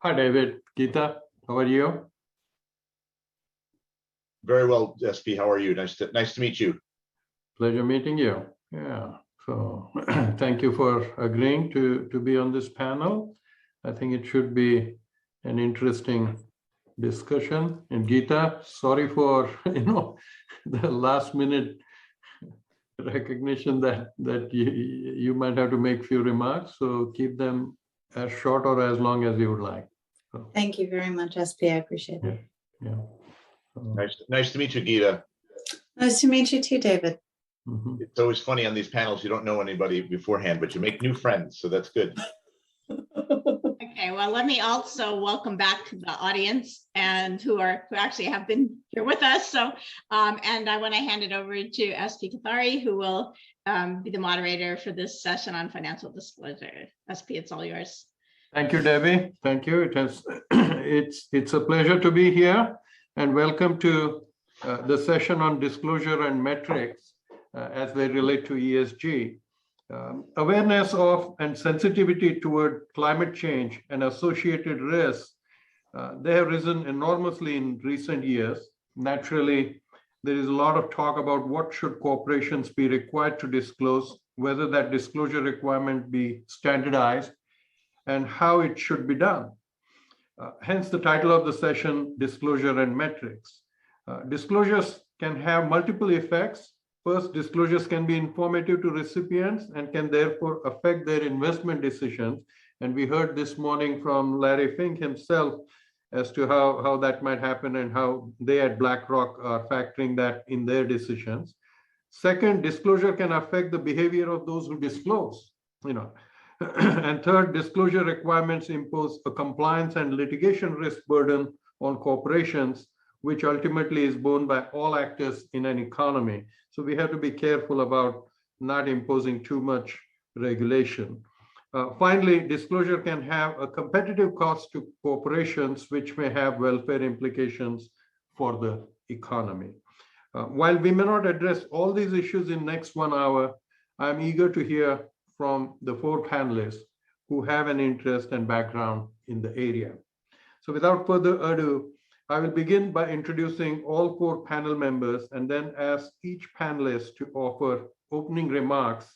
Hi, David. Geeta, how are you? Very well, SP. How are you? Nice to meet you. Pleasure meeting you. Yeah. So thank you for agreeing to be on this panel. I think it should be an interesting discussion. And Geeta, sorry for the last minute recognition that you might have to make few remarks. So keep them as short or as long as you would like. So, Thank you very much, SP. I appreciate it. yeah. So, Nice to meet you, Geeta. Nice to meet you too, David. mhm. It's always funny on these panels. You don't know anybody beforehand, but you make new friends, so that's good. Okay, well, let me also welcome back to the audience and who actually have been here with us. So, and I want to hand it over to SP Kathari, who will be the moderator for this session on financial disclosure. SP, it's all yours. Thank you, Debbie. Thank you. It's a pleasure to be here, and welcome to the session on disclosure and metrics as they relate to ESG. Awareness of and sensitivity toward climate change and associated risks, they have risen enormously in recent years. Naturally, there is a lot of talk about what should corporations be required to disclose, whether that disclosure requirement be standardized, and how it should be done. Hence the title of the session, Disclosure and Metrics. Disclosures can have multiple effects. First, disclosures can be informative to recipients and can therefore affect their investment decisions. And we heard this morning from Larry Fink himself as to how that might happen and how they at BlackRock are factoring that in their decisions. Second, disclosure can affect the behavior of those who disclose. And third, disclosure requirements impose a compliance and litigation risk burden on corporations, which ultimately is borne by all actors in an economy. So we have to be careful about not imposing too much regulation. Finally, disclosure can have a competitive cost to corporations, which may have welfare implications for the economy. While we may not address all these issues in next 1 hour, I'm eager to hear from the 4 panelists who have an interest and background in the area. So without further ado, I will begin by introducing all 4 panel members and then ask each panelist to offer opening remarks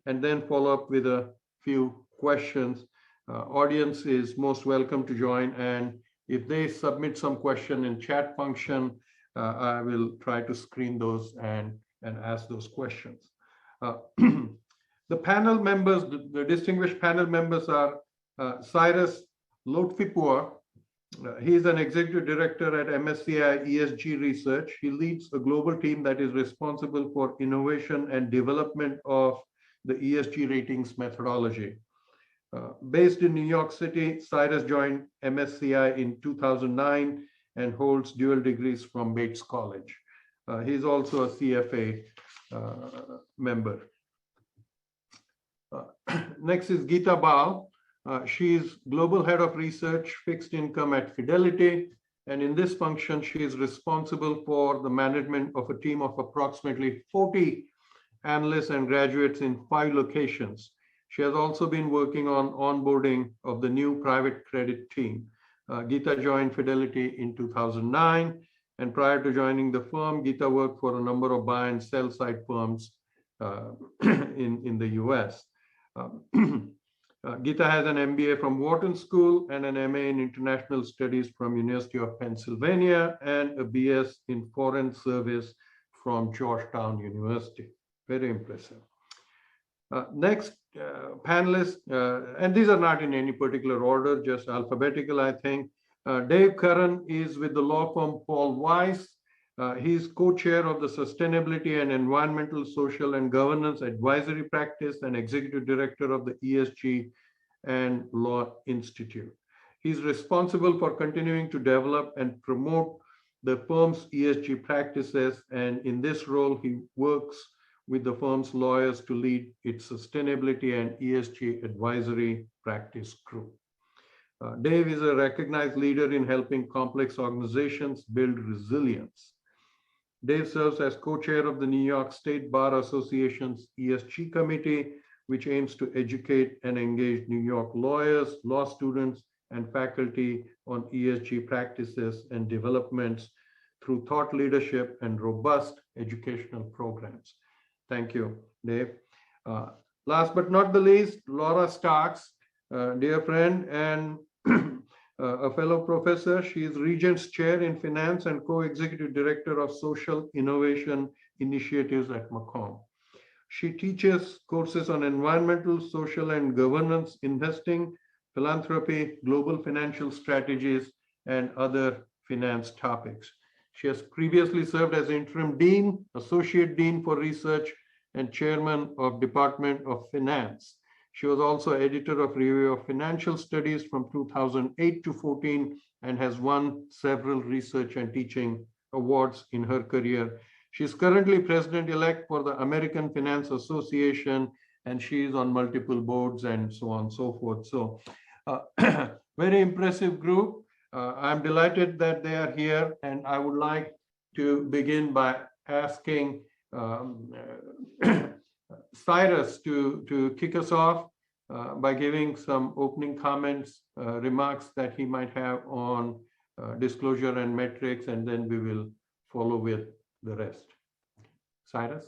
and then follow up with a few questions. Audience is most welcome to join, and if they submit some question in chat function, I will try to screen those and ask those questions. The panel members, the distinguished panel members are Cyrus Lotfipua. He is an executive director at MSCI ESG Research. He leads a global team that is responsible for innovation and development of the ESG ratings methodology. Based in New York City, Cyrus joined MSCI in 2009 and holds dual degrees from Bates College. He is also a CFA member. Next is Geeta Bahl. She is Global Head of Research Fixed Income at Fidelity. And in this function, she is responsible for the management of a team of approximately 40 analysts and graduates in 5 locations. She has also been working on onboarding of the new private credit team. Geeta joined Fidelity in 2009. And prior to joining the firm, Geeta worked for a number of buy and sell side firms in the US. Geeta has an MBA from Wharton School and an MA in International Studies from University of Pennsylvania and a BS in Foreign Service from Georgetown University. Very impressive. Next panelist, and these are not in any particular order, just alphabetical, I think. Dave Curran is with the law firm Paul Weiss. He's co-chair of the Sustainability and Environmental, Social, and Governance Advisory Practice and executive director of the ESG and Law Institute. He's responsible for continuing to develop and promote the firm's ESG practices, and in this role, he works with the firm's lawyers to lead its sustainability and ESG advisory practice group. Dave is a recognized leader in helping complex organizations build resilience. Dave serves as co-chair of the New York State Bar Association's ESG committee, which aims to educate and engage New York lawyers, law students, and faculty on ESG practices and developments through thought leadership and robust educational programs. Thank you, Dave. Last but not the least, Laura Starks, dear friend and a fellow professor. She is Regents Chair in Finance and Co-Executive Director of Social Innovation Initiatives at Macomb. She teaches courses on environmental, social, and governance investing, philanthropy, global financial strategies, and other finance topics. She has previously served as Interim Dean, Associate Dean for Research, and Chairman of Department of Finance. She was also editor of Review of Financial Studies from 2008 to 14 and has won several research and teaching awards in her career. She is currently president-elect for the American Finance Association, and she is on multiple boards and so on and so forth. So very impressive group. I'm delighted that they are here, and I would like to begin by asking Cyrus to kick us off by giving some opening comments, remarks that he might have on disclosure and metrics, and then we will follow with the rest. Cyrus?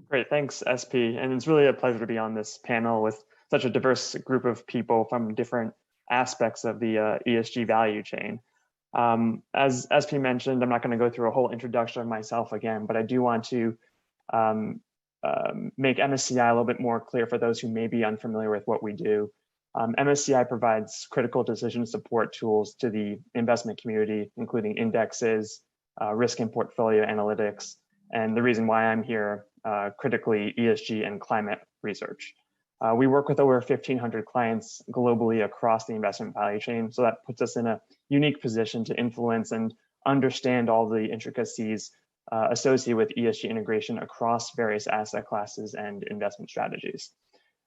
Great, thanks, SP. And it's really a pleasure to be on this panel with such a diverse group of people from different aspects of the ESG value chain. As SP mentioned, I'm not going to go through a whole introduction of myself again, but I do want to make MSCI a little bit more clear for those who may be unfamiliar with what we do. MSCI provides critical decision support tools to the investment community, including indexes, risk and portfolio analytics, and the reason why I'm here, critically ESG and climate research. We work with over 1,500 clients globally across the investment value chain, so that puts us in a unique position to influence and understand all the intricacies associated with ESG integration across various asset classes and investment strategies.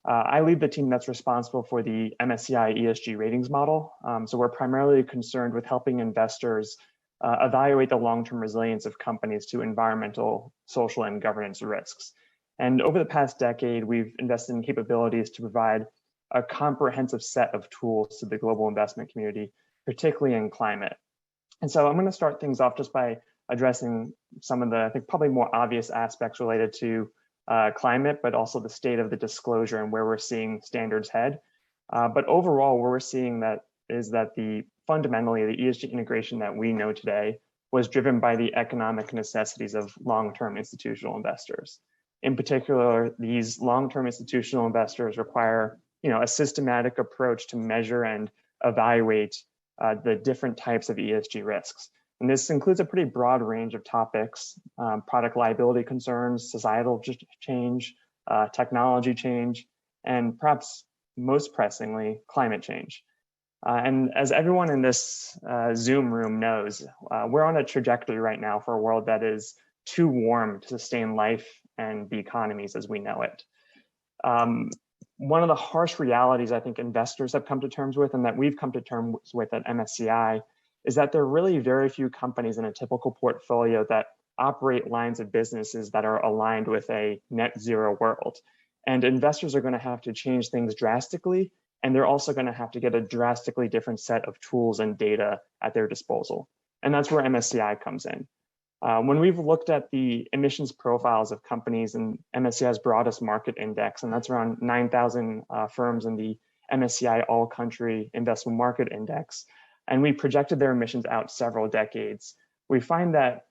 I lead the team that's responsible for the MSCI ESG ratings model. So we're primarily concerned with helping investors evaluate the long-term resilience of companies to environmental, social, and governance risks. And over the past decade, we've invested in capabilities to provide a comprehensive set of tools to the global investment community, particularly in climate. And so I'm going to start things off just by addressing some of the, I think, probably more obvious aspects related to climate, but also the state of the disclosure and where we're seeing standards head. But overall, where we're seeing that is that fundamentally the ESG integration that we know today was driven by the economic necessities of long-term institutional investors. In particular, these long-term institutional investors require, a systematic approach to measure and evaluate the different types of ESG risks. And this includes a pretty broad range of topics: product liability concerns, societal change, technology change, and perhaps most pressingly, climate change. And as everyone in this Zoom room knows, we're on a trajectory right now for a world that is too warm to sustain life and the economies as we know it. One of the harsh realities I think investors have come to terms with, and that we've come to terms with at MSCI, is that there are really very few companies in a typical portfolio that operate lines of businesses that are aligned with a net zero world. And investors are going to have to change things drastically, and they're also going to have to get a drastically different set of tools and data at their disposal. And that's where MSCI comes in. When we've looked at the emissions profiles of companies in MSCI's broadest market index, and that's around 9,000 firms in the MSCI All Country Investment Market Index, and we projected their emissions out several decades, we find that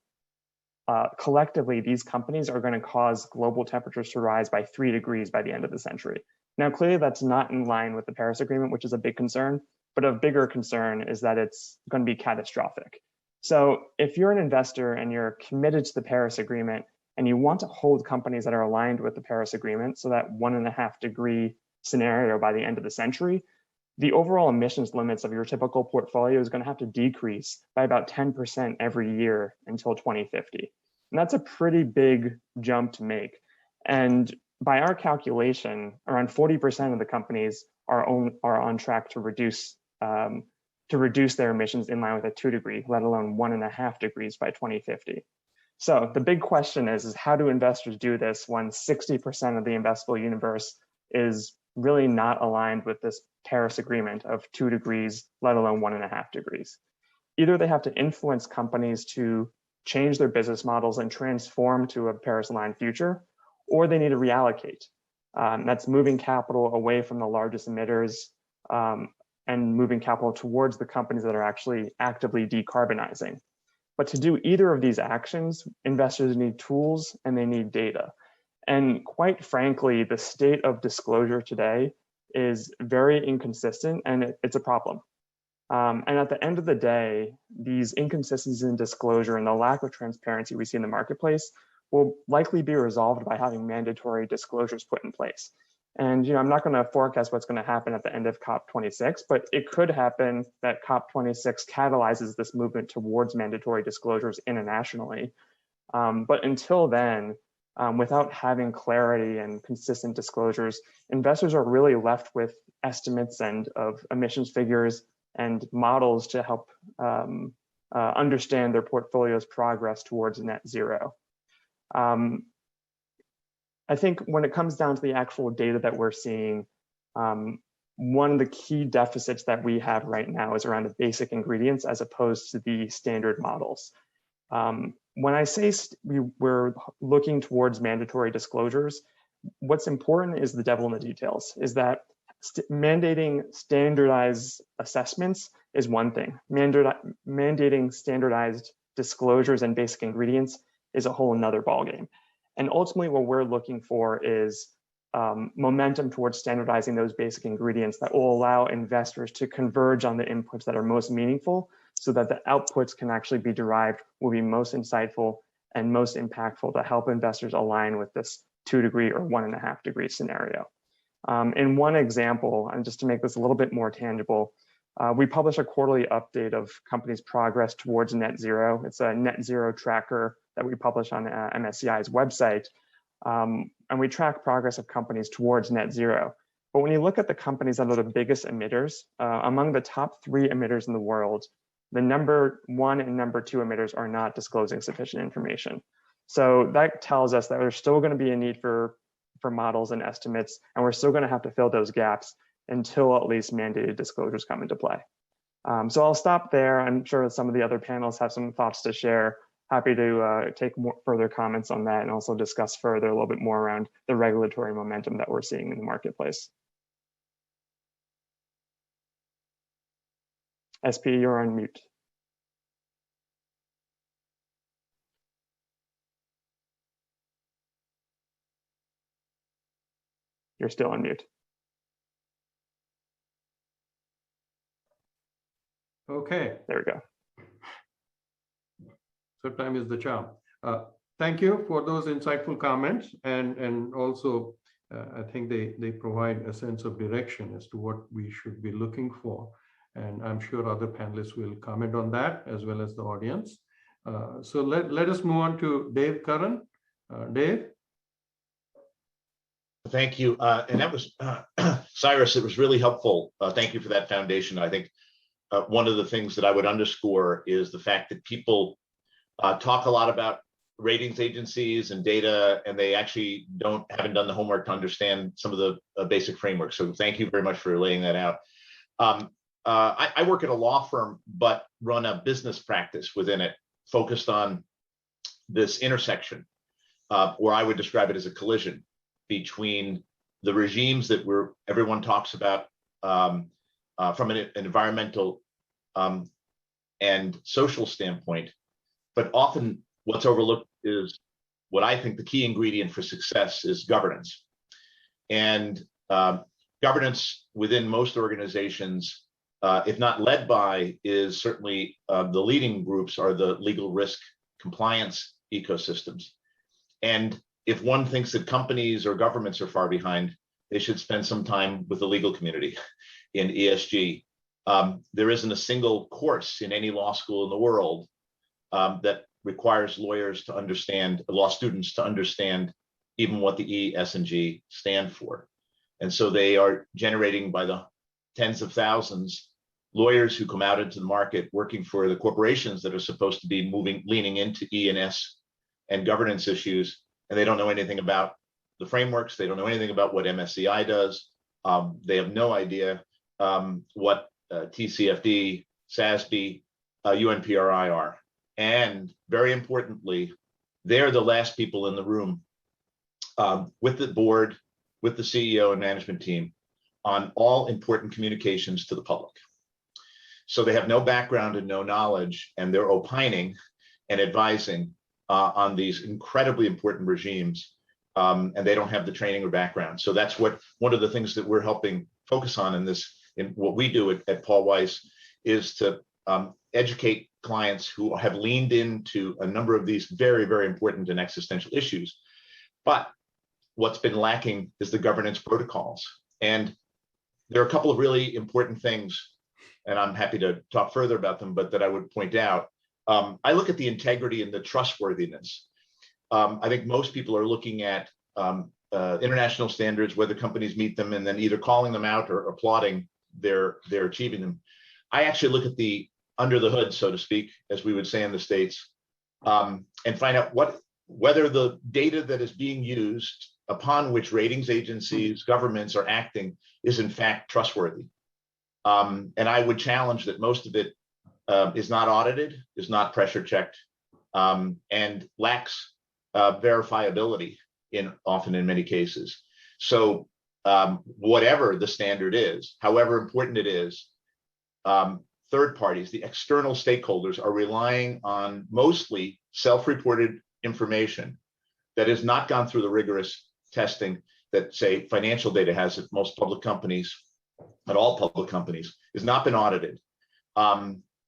collectively these companies are going to cause global temperatures to rise by 3 degrees by the end of the century. Now, clearly that's not in line with the Paris Agreement, which is a big concern, but a bigger concern is that it's going to be catastrophic. So if you're an investor and you're committed to the Paris Agreement and you want to hold companies that are aligned with the Paris Agreement, so that 1.5 degree scenario by the end of the century, the overall emissions limits of your typical portfolio is going to have to decrease by about 10% every year until 2050. And that's a pretty big jump to make. And by our calculation, around 40% of the companies are on track to reduce their emissions in line with a 2 degree, let alone 1.5 degrees by 2050. So the big question is how do investors do this when 60% of the investable universe is really not aligned with this Paris Agreement of 2 degrees, let alone 1.5 degrees. Either they have to influence companies to change their business models and transform to a Paris-aligned future, or they need to reallocate. That's moving capital away from the largest emitters and moving capital towards the companies that are actually actively decarbonizing. But to do either of these actions, investors need tools and they need data. And quite frankly, the state of disclosure today is very inconsistent, and it's a problem. And at the end of the day, these inconsistencies in disclosure and the lack of transparency we see in the marketplace will likely be resolved by having mandatory disclosures put in place. And I'm not going to forecast what's going to happen at the end of COP26, but it could happen that COP26 catalyzes this movement towards mandatory disclosures internationally. But until then, without having clarity and consistent disclosures, investors are really left with estimates and of emissions figures and models to help understand their portfolio's progress towards net zero. I think when it comes down to the actual data that we're seeing, one of the key deficits that we have right now is around the basic ingredients as opposed to the standard models. When I say we're looking towards mandatory disclosures, what's important is the devil in the details, is that mandating standardized assessments is one thing. Mandating standardized disclosures and basic ingredients is a whole another ballgame. And ultimately what we're looking for is momentum towards standardizing those basic ingredients that will allow investors to converge on the inputs that are most meaningful so that the outputs can actually be derived, will be most insightful and most impactful to help investors align with this 2 degree or 1.5 degree scenario. In one example, and just to make this a little bit more tangible, we publish a quarterly update of companies' progress towards net zero. It's a net zero tracker that we publish on MSCI's website. And we track progress of companies towards net zero. But when you look at the companies that are the biggest emitters, among the top 3 emitters in the world, the number 1 and number 2 emitters are not disclosing sufficient information. So that tells us that there's still going to be a need for models and estimates, and we're still going to have to fill those gaps until at least mandated disclosures come into play. So I'll stop there. I'm sure some of the other panels have some thoughts to share. Happy to take further comments on that and also discuss further a little bit more around the regulatory momentum that we're seeing in the marketplace. SP, you're on mute. You're still on mute. Okay. There we go. So time is the charm. Thank you for those insightful comments, and also I think they provide a sense of direction as to what we should be looking for. And I'm sure other panelists will comment on that as well as the audience. So let us move on to Dave Curran. Dave? Thank you. And that was, Cyrus, it was really helpful. Thank you for that foundation. I think one of the things that I would underscore is the fact that people talk a lot about ratings agencies and data, and they actually haven't done the homework to understand some of the basic frameworks. So thank you very much for laying that out. I work at a law firm, but run a business practice within it focused on this intersection, or I would describe it as a collision between the regimes that everyone talks about from an environmental and social standpoint. But often what's overlooked is what I think the key ingredient for success is governance. And governance within most organizations, if not led by, is certainly the leading groups are the legal risk compliance ecosystems. And if one thinks that companies or governments are far behind, they should spend some time with the legal community in ESG. There isn't a single course in any law school in the world that requires lawyers to understand, law students to understand even what the E, S, and G stand for. And so they are generating by the tens of thousands lawyers who come out into the market working for the corporations that are supposed to be leaning into E and S and governance issues, and they don't know anything about the frameworks. They don't know anything about what MSCI does. They have no idea what TCFD, SASB, UNPRI are. And very importantly, they're the last people in the room with the board, with the CEO and management team on all important communications to the public. So they have no background and no knowledge, and they're opining and advising on these incredibly important regimes, and they don't have the training or background. So that's one of the things that we're helping focus on in what we do at Paul Weiss, is to educate clients who have leaned into a number of these very, very important and existential issues. But what's been lacking is the governance protocols. And there are a couple of really important things, and I'm happy to talk further about them, but that I would point out. I look at the integrity and the trustworthiness. I think most people are looking at international standards, whether companies meet them, and then either calling them out or applauding their achieving them. I actually look at the under the hood, so to speak, as we would say in the States, and find out whether the data that is being used, upon which ratings agencies, governments are acting, is in fact trustworthy. And I would challenge that most of it is not audited, is not pressure checked, and lacks verifiability often in many cases. So whatever the standard is, however important it is, third parties, the external stakeholders, are relying on mostly self-reported information that has not gone through the rigorous testing that, say, financial data has at most public companies, at all public companies, has not been audited,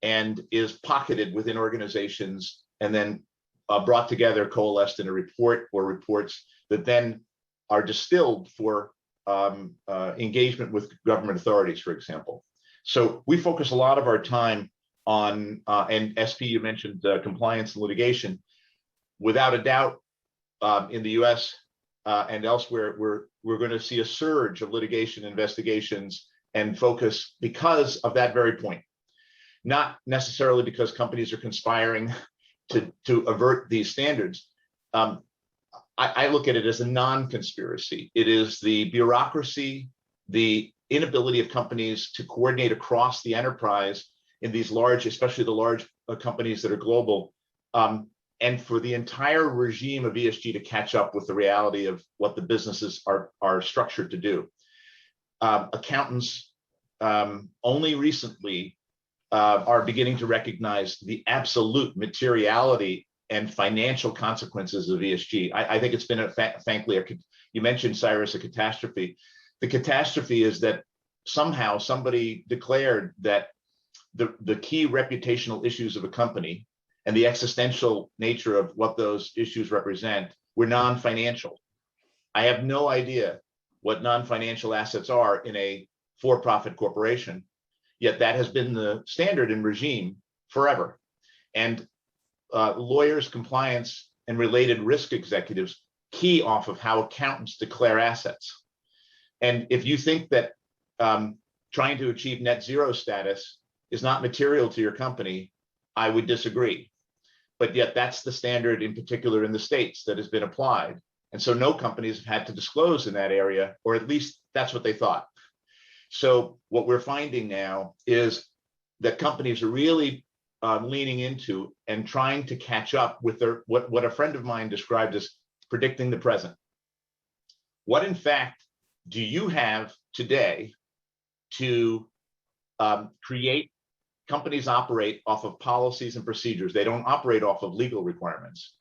and is pocketed within organizations and then brought together, coalesced in a report or reports that then are distilled for engagement with government authorities, for example. So we focus a lot of our time on, and SP, you mentioned compliance and litigation. Without a doubt, in the US and elsewhere, we're going to see a surge of litigation investigations and focus because of that very point. Not necessarily because companies are conspiring to avert these standards. I look at it as a non-conspiracy. It is the bureaucracy, the inability of companies to coordinate across the enterprise in these large, especially the large companies that are global, and for the entire regime of ESG to catch up with the reality of what the businesses are structured to do. Accountants only recently are beginning to recognize the absolute materiality and financial consequences of ESG. I think it's been, thankfully, you mentioned, Cyrus, a catastrophe. The catastrophe is that somehow somebody declared that the key reputational issues of a company and the existential nature of what those issues represent were non-financial. I have no idea what non-financial assets are in a for-profit corporation, yet that has been the standard and regime forever. And lawyers, compliance, and related risk executives key off of how accountants declare assets. And if you think that trying to achieve net zero status is not material to your company, I would disagree. But yet that's the standard, in particular in the States, that has been applied. And so no companies have had to disclose in that area, or at least that's what they thought. So what we're finding now is that companies are really leaning into and trying to catch up with what a friend of mine described as predicting the present. What, in fact, do you have today to create? Companies operate off of policies and procedures. They don't operate off of legal requirements.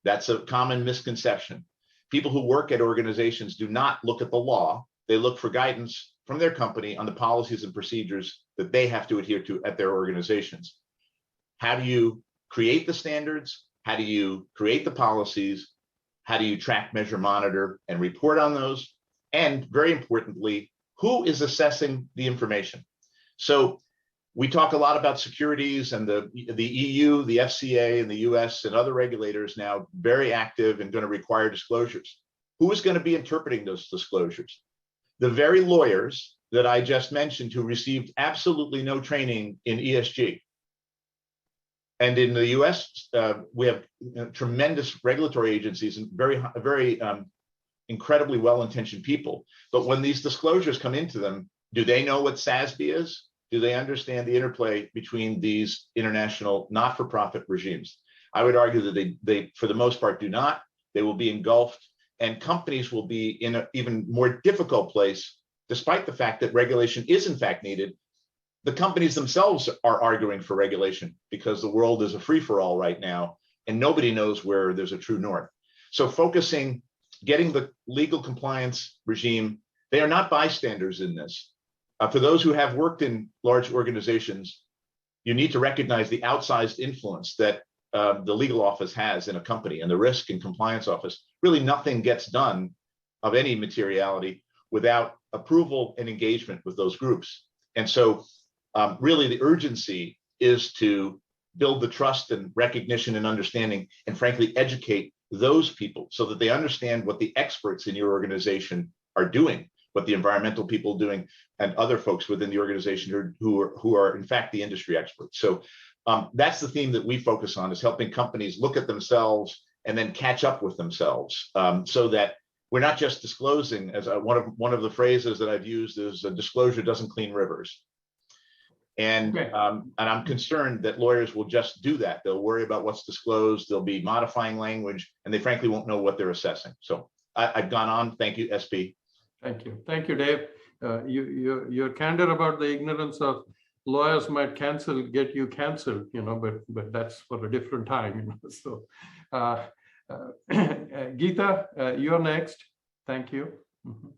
That's a common misconception. People who work at organizations do not look at the law. They look for guidance from their company on the policies and procedures that they have to adhere to at their organizations. How do you create the standards? How do you create the policies? How do you track, measure, monitor, and report on those? And very importantly, who is assessing the information? So we talk a lot about securities, and the EU, the FCA, and the US and other regulators now very active and going to require disclosures. Who is going to be interpreting those disclosures? The very lawyers that I just mentioned who received absolutely no training in ESG. And in the US, we have tremendous regulatory agencies and very incredibly well-intentioned people. But when these disclosures come into them, do they know what SASB is? Do they understand the interplay between these international not-for-profit regimes? I would argue that they, for the most part, do not. They will be engulfed, and companies will be in an even more difficult place, despite the fact that regulation is in fact needed. The companies themselves are arguing for regulation because the world is a free-for-all right now, and nobody knows where there's a true north. So focusing, getting the legal compliance regime, they are not bystanders in this. For those who have worked in large organizations, you need to recognize the outsized influence that the legal office has in a company, and the risk and compliance office. Really nothing gets done of any materiality without approval and engagement with those groups. And so really the urgency is to build the trust and recognition and understanding, and frankly, educate those people so that they understand what the experts in your organization are doing, what the environmental people are doing, and other folks within the organization who are in fact the industry experts. So that's the theme that we focus on, is helping companies look at themselves and then catch up with themselves, so that we're not just disclosing. As one of the phrases that I've used is, a disclosure doesn't clean rivers. And Okay. I'm concerned that lawyers will just do that. They'll worry about what's disclosed. They'll be modifying language, and they frankly won't know what they're assessing. So I've gone on. Thank you, SP. Thank you. Thank you, Dave. You're candid about the ignorance of lawyers might get you canceled, but that's for a different time, So, Geeta, you're next. Thank you. Mhm.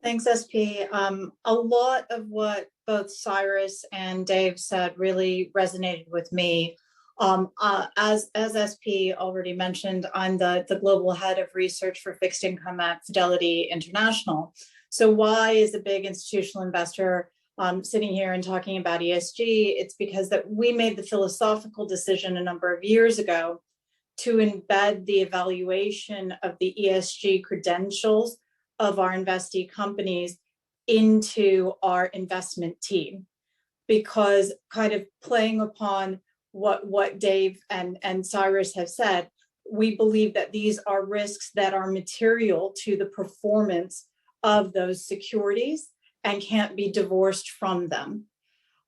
Thanks, SP. A lot of what both Cyrus and Dave said really resonated with me. As SP already mentioned, I'm the global head of research for fixed income at Fidelity International. So why is a big institutional investor sitting here and talking about ESG? It's because that we made the philosophical decision a number of years ago to embed the evaluation of the ESG credentials of our investee companies into our investment team, because kind of playing upon what Dave and Cyrus have said, we believe that these are risks that are material to the performance of those securities and can't be divorced from them.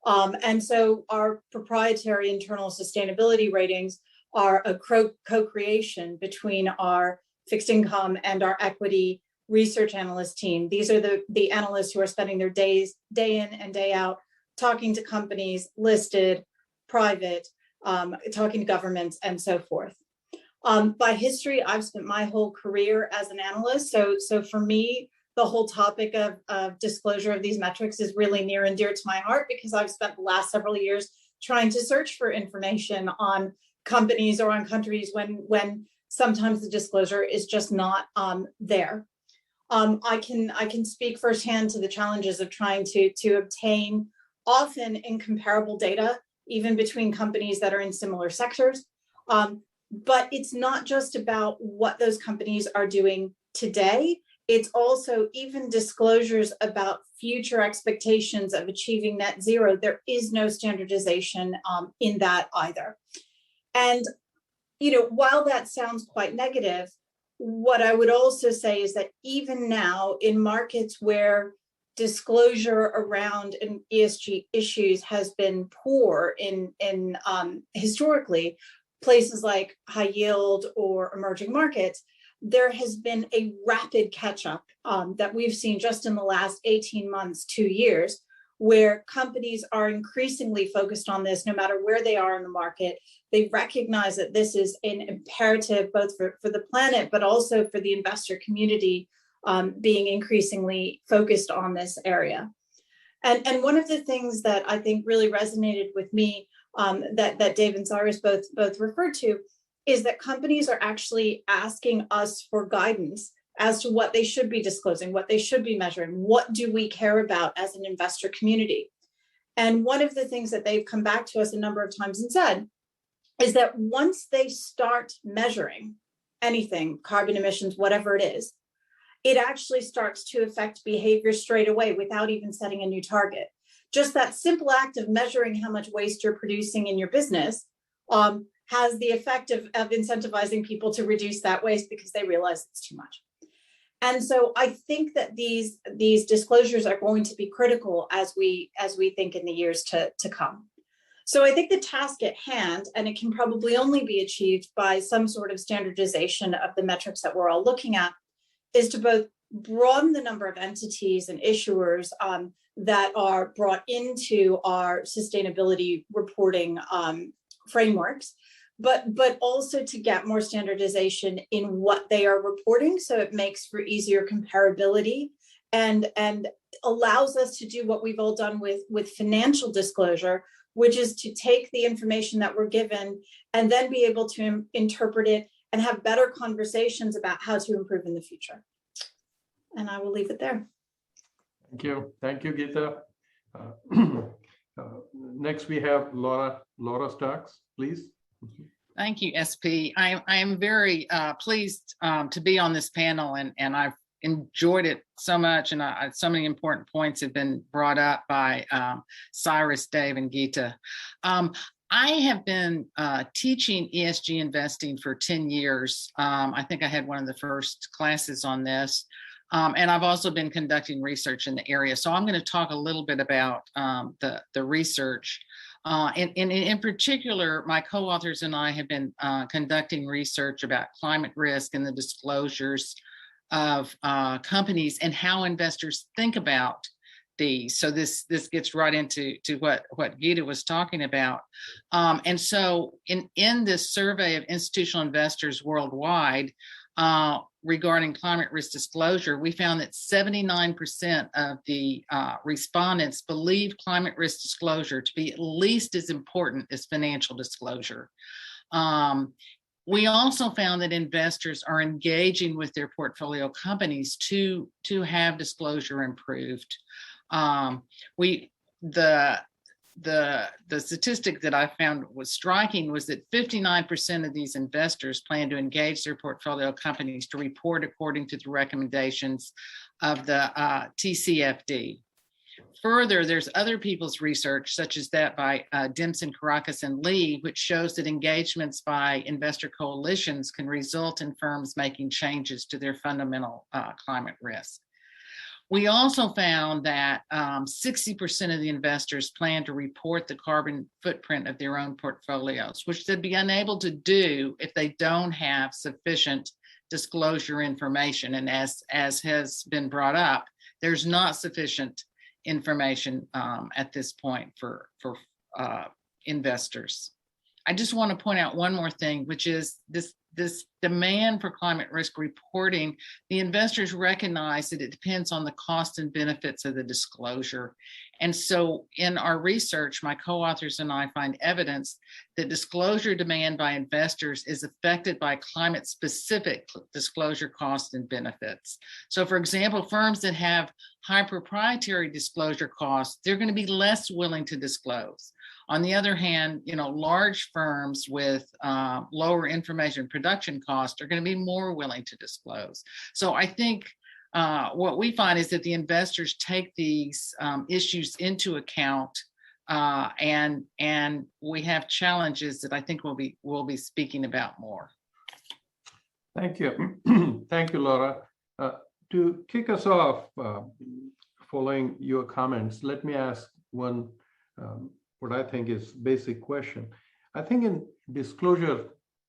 And so our proprietary internal sustainability ratings are a co-creation between our fixed income and our equity research analyst team. These are the analysts who are spending their days, day in and day out, talking to companies, listed, private, talking to governments, and so forth. By history, I've spent my whole career as an analyst. So for me, the whole topic of disclosure of these metrics is really near and dear to my heart, because I've spent the last several years trying to search for information on companies or on countries when sometimes the disclosure is just not there. I can speak firsthand to the challenges of trying to obtain often incomparable data, even between companies that are in similar sectors. But it's not just about what those companies are doing today. It's also even disclosures about future expectations of achieving net zero. There is no standardization in that either. And, while that sounds quite negative, what I would also say is that even now in markets where disclosure around ESG issues has been poor in historically, places like high yield or emerging markets, there has been a rapid catch up that we've seen just in the last 18 months, 2 years, where companies are increasingly focused on this no matter where they are in the market. They recognize that this is an imperative both for the planet, but also for the investor community being increasingly focused on this area. And one of the things that I think really resonated with me that Dave and Cyrus both referred to is that companies are actually asking us for guidance as to what they should be disclosing, what they should be measuring, what do we care about as an investor community. And one of the things that they've come back to us a number of times and said is that once they start measuring anything, carbon emissions, whatever it is, it actually starts to affect behavior straight away without even setting a new target. Just that simple act of measuring how much waste you're producing in your business has the effect of incentivizing people to reduce that waste because they realize it's too much. And so I think that these disclosures are going to be critical as we think in the years to come. So I think the task at hand, and it can probably only be achieved by some sort of standardization of the metrics that we're all looking at, is to both broaden the number of entities and issuers that are brought into our sustainability reporting frameworks, but also to get more standardization in what they are reporting, so it makes for easier comparability and allows us to do what we've all done with financial disclosure, which is to take the information that we're given and then be able to interpret it and have better conversations about how to improve in the future. And I will leave it there. Thank you. Thank you, Geeta. Next, we have Laura Starks, please. Thank you, SP. I am very pleased to be on this panel, and I've enjoyed it so much, and so many important points have been brought up by Cyrus, Dave, and Geeta. I have been teaching ESG investing for 10 years. I think I had one of the first classes on this. And I've also been conducting research in the area. So I'm going to talk a little bit about the research. In particular, my co-authors and I have been conducting research about climate risk and the disclosures of companies and how investors think about these. So this gets right into what Geeta was talking about. And so in this survey of institutional investors worldwide, regarding climate risk disclosure, we found that 79% of the respondents believe climate risk disclosure to be at least as important as financial disclosure. We also found that investors are engaging with their portfolio companies to have disclosure improved. The statistic that I found was striking was that 59% of these investors plan to engage their portfolio companies to report according to the recommendations of the TCFD. Further, there's other people's research, such as that by Dimson, Caracas, and Lee, which shows that engagements by investor coalitions can result in firms making changes to their fundamental climate risk. We also found that 60% of the investors plan to report the carbon footprint of their own portfolios, which they'd be unable to do if they don't have sufficient disclosure information. And as has been brought up, there's not sufficient information at this point for investors. I just want to point out one more thing, which is this demand for climate risk reporting. The investors recognize that it depends on the cost and benefits of the disclosure. And so in our research, my co-authors and I find evidence that disclosure demand by investors is affected by climate-specific disclosure costs and benefits. So for example, firms that have high proprietary disclosure costs, they're going to be less willing to disclose. On the other hand, large firms with lower information production costs are going to be more willing to disclose. So I think what we find is that the investors take these issues into account, and we have challenges that I think we'll be speaking about more. Thank you. Thank you, Laura. To kick us off, following your comments, let me ask one what I think is basic question. I think in disclosure,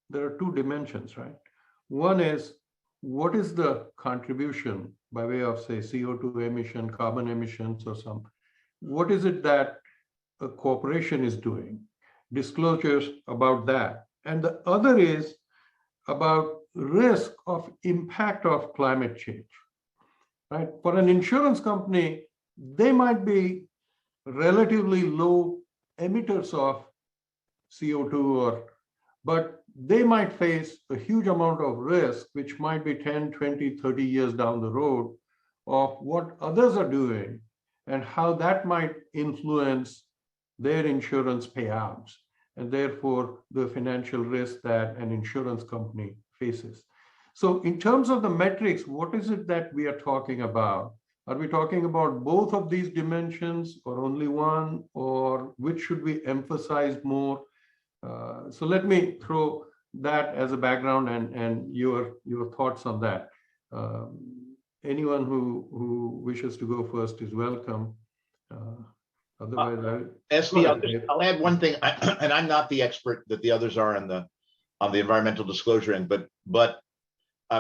there are two dimensions, right? One is, what is the contribution by way of, say, CO2 emission, carbon emissions, or some? What is it that a corporation is doing? Disclosures about that. And the other is about risk of impact of climate change, right? For an insurance company, they might be relatively low emitters of CO2, but they might face a huge amount of risk, which might be 10, 20, 30 years down the road of what others are doing and how that might influence their insurance payouts, and therefore the financial risk that an insurance company faces. So in terms of the metrics, what is it that we are talking about? Are we talking about both of these dimensions or only one, or which should we emphasize more? So let me throw that as a background and your thoughts on that. Anyone who wishes to go first is welcome. Otherwise, SP, I'll add one thing, and I'm not the expert that the others are on the environmental disclosure end, but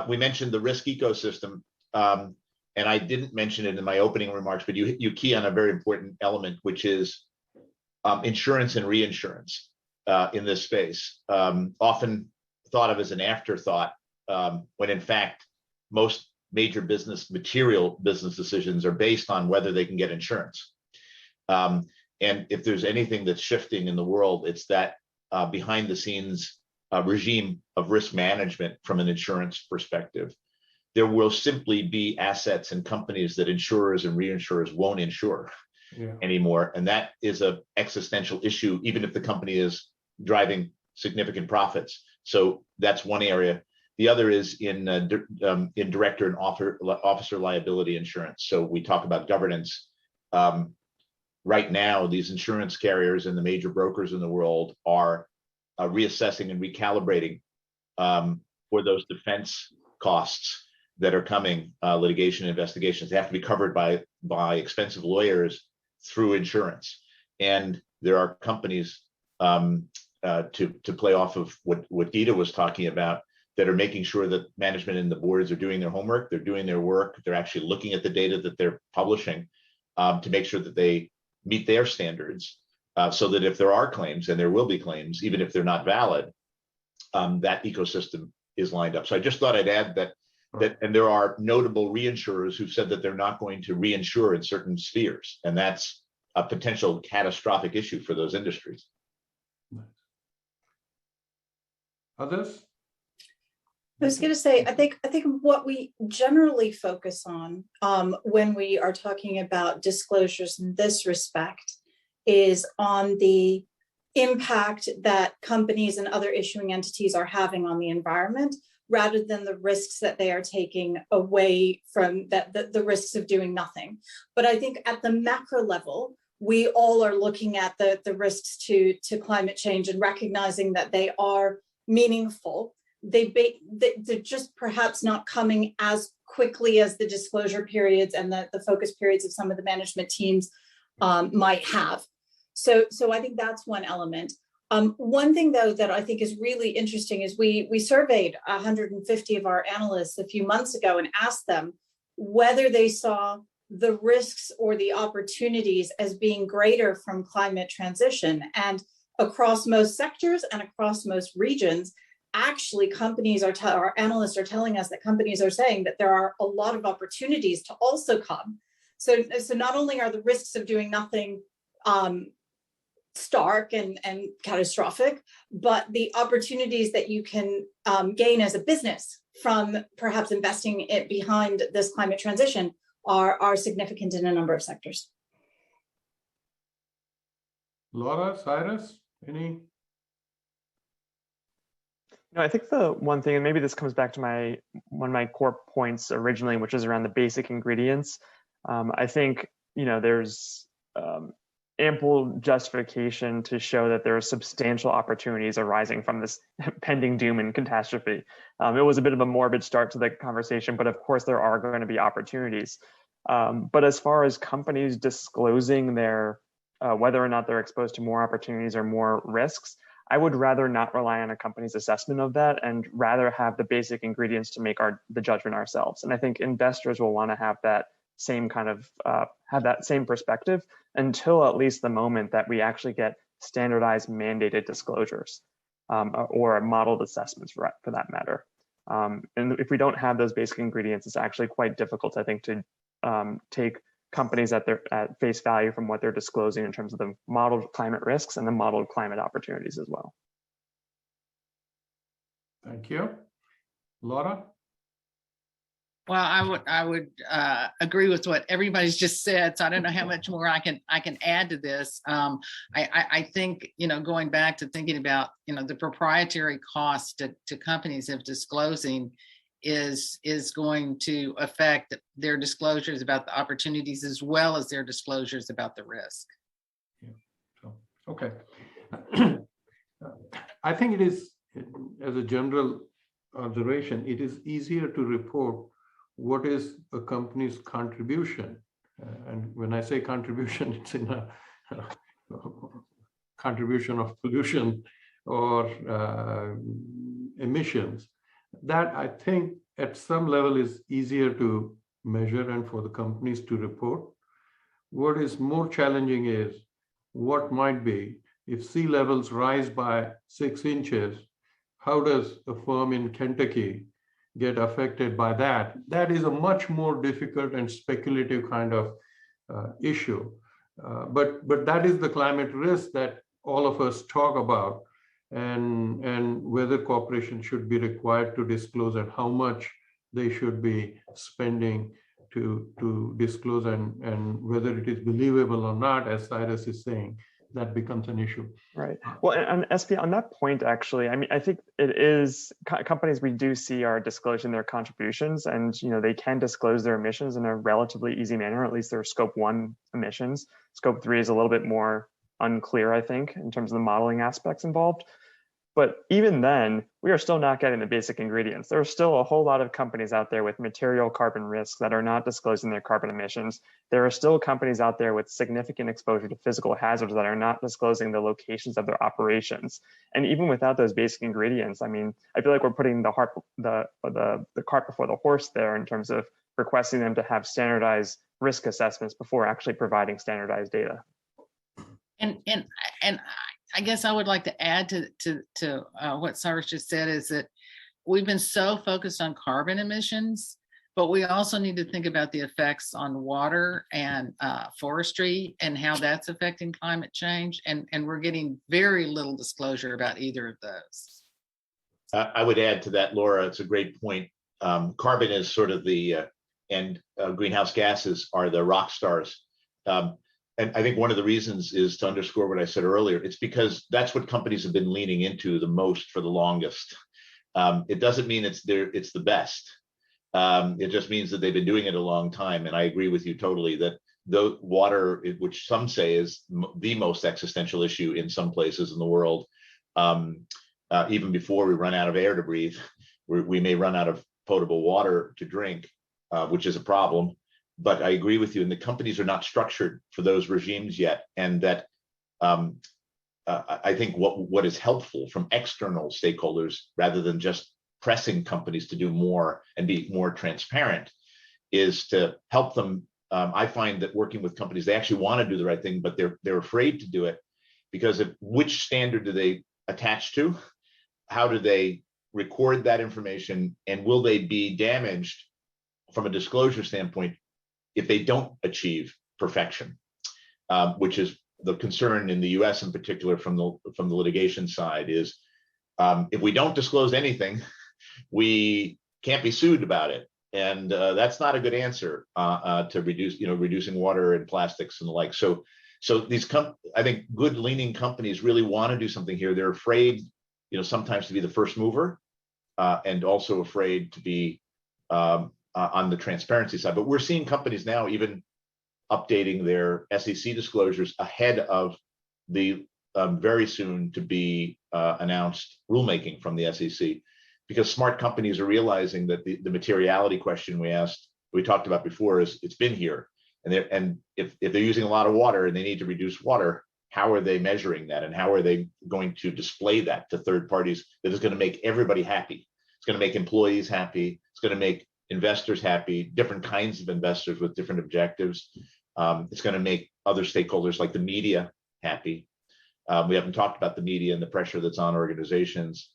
we mentioned the risk ecosystem, and I didn't mention it in my opening remarks, but you key on a very important element, which is insurance and reinsurance in this space. Often thought of as an afterthought, when in fact most major material business decisions are based on whether they can get insurance. And if there's anything that's shifting in the world, it's that behind the scenes regime of risk management from an insurance perspective. There will simply be assets and companies that insurers and reinsurers won't insure anymore. And that is an existential issue, even if the company is driving significant profits. So that's one area. The other is in director and officer liability insurance. So we talk about governance. Right now, these insurance carriers and the major brokers in the world are reassessing and recalibrating for those defense costs that are coming, litigation investigations. They have to be covered by expensive lawyers through insurance. And there are companies to play off of what Geeta was talking about that are making sure that management and the boards are doing their homework, they're doing their work, they're actually looking at the data that they're publishing to make sure that they meet their standards, so that if there are claims, and there will be claims, even if they're not valid, that ecosystem is lined up. So I just thought I'd add that, and there are notable reinsurers who've said that they're not going to reinsure in certain spheres, and that's a potential catastrophic issue for those industries. Others? I was going to say, I think what we generally focus on when we are talking about disclosures in this respect is on the impact that companies and other issuing entities are having on the environment, rather than the risks that they are taking away from the risks of doing nothing. But I think at the macro level, we all are looking at the risks to climate change and recognizing that they are meaningful. They're just perhaps not coming as quickly as the disclosure periods and the focus periods of some of the management teams might have. So I think that's one element. One thing, though, that I think is really interesting is we surveyed 150 of our analysts a few months ago and asked them whether they saw the risks or the opportunities as being greater from climate transition. And across most sectors and across most regions, actually companies our analysts are telling us that companies are saying that there are a lot of opportunities to also come. So not only are the risks of doing nothing stark and catastrophic, but the opportunities that you can gain as a business from perhaps investing it behind this climate transition are significant in a number of sectors. Laura, Cyrus, any? No, I think the one thing, and maybe this comes back to one of my core points originally, which is around the basic ingredients. I think, there's ample justification to show that there are substantial opportunities arising from this pending doom and catastrophe. It was a bit of a morbid start to the conversation, but of course there are going to be opportunities. But as far as companies disclosing their whether or not they're exposed to more opportunities or more risks, I would rather not rely on a company's assessment of that and rather have the basic ingredients to make the judgment ourselves. And I think investors will want to have that same kind of have that same perspective until at least the moment that we actually get standardized mandated disclosures or modeled assessments for that matter. And if we don't have those basic ingredients, it's actually quite difficult, I think, to take companies at face value from what they're disclosing in terms of the modeled climate risks and the modeled climate opportunities as well. Thank you. Laura? Well, I would agree with what everybody's just said. So I don't know how much more I can add to this. I think, going back to thinking about, the proprietary cost to companies of disclosing is going to affect their disclosures about the opportunities as well as their disclosures about the risk. Yeah. So, okay. I think it is, as a general observation, it is easier to report what is a company's contribution. And when I say contribution, it's in a contribution of pollution or emissions. That I think at some level is easier to measure and for the companies to report. What is more challenging is what might be if sea levels rise by 6 inches, how does a firm in Kentucky get affected by that? That is a much more difficult and speculative kind of issue. But that is the climate risk that all of us talk about, and whether corporations should be required to disclose and how much they should be spending to disclose, and whether it is believable or not, as Cyrus is saying, that becomes an issue. Right. Well, and SP, on that point, actually, I mean, I think it is companies we do see are disclosing their contributions, and they can disclose their emissions in a relatively easy manner. At least their Scope 1 emissions. Scope 3 is a little bit more unclear, I think, in terms of the modeling aspects involved. But even then, we are still not getting the basic ingredients. There are still a whole lot of companies out there with material carbon risks that are not disclosing their carbon emissions. There are still companies out there with significant exposure to physical hazards that are not disclosing the locations of their operations. And even without those basic ingredients, I mean, I feel like we're putting the cart before the horse there in terms of requesting them to have standardized risk assessments before actually providing standardized data. And I guess I would like to add to what Cyrus just said, is that we've been so focused on carbon emissions, but we also need to think about the effects on water and forestry and how that's affecting climate change. And we're getting very little disclosure about either of those. I would add to that, Laura, it's a great point. Carbon is sort of and greenhouse gases are the rock stars. And I think one of the reasons is to underscore what I said earlier. It's because that's what companies have been leaning into the most for the longest. It doesn't mean it's the best. It just means that they've been doing it a long time. And I agree with you totally that the water, which some say is the most existential issue in some places in the world, even before we run out of air to breathe, we may run out of potable water to drink, which is a problem. But I agree with you, and the companies are not structured for those regimes yet. And that I think what is helpful from external stakeholders, rather than just pressing companies to do more and be more transparent, is to help them. I find that working with companies, they actually want to do the right thing, but they're afraid to do it because of which standard do they attach to? How do they record that information? And will they be damaged from a disclosure standpoint if they don't achieve perfection, which is the concern in the US in particular from the litigation side, is if we don't disclose anything, we can't be sued about it. And that's not a good answer to reducing water and plastics and the like. So these I think good leaning companies really want to do something here. They're afraid, sometimes to be the first mover, and also afraid to be on the transparency side. But we're seeing companies now even updating their SEC disclosures ahead of the very soon to be announced rulemaking from the SEC, because smart companies are realizing that the materiality question we talked about before it's been here. And if they're using a lot of water and they need to reduce water, how are they measuring that? And how are they going to display that to third parties that is going to make everybody happy? It's going to make employees happy. It's going to make investors happy, different kinds of investors with different objectives. It's going to make other stakeholders like the media happy. We haven't talked about the media and the pressure that's on organizations,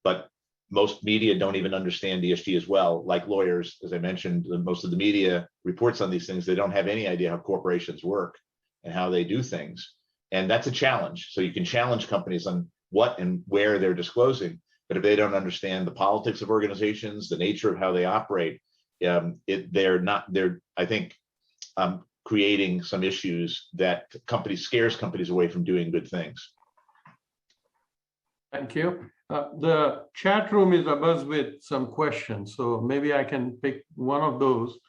but most media don't even understand ESG as well. Like lawyers, as I mentioned, most of the media reports on these things. They don't have any idea how corporations work and how they do things. And that's a challenge. So you can challenge companies on what and where they're disclosing. But if they don't understand the politics of organizations, the nature of how they operate, they're I think, creating some issues that scares companies away from doing good things. Thank you. The chat room is abuzz with some questions, so maybe I can pick one of those.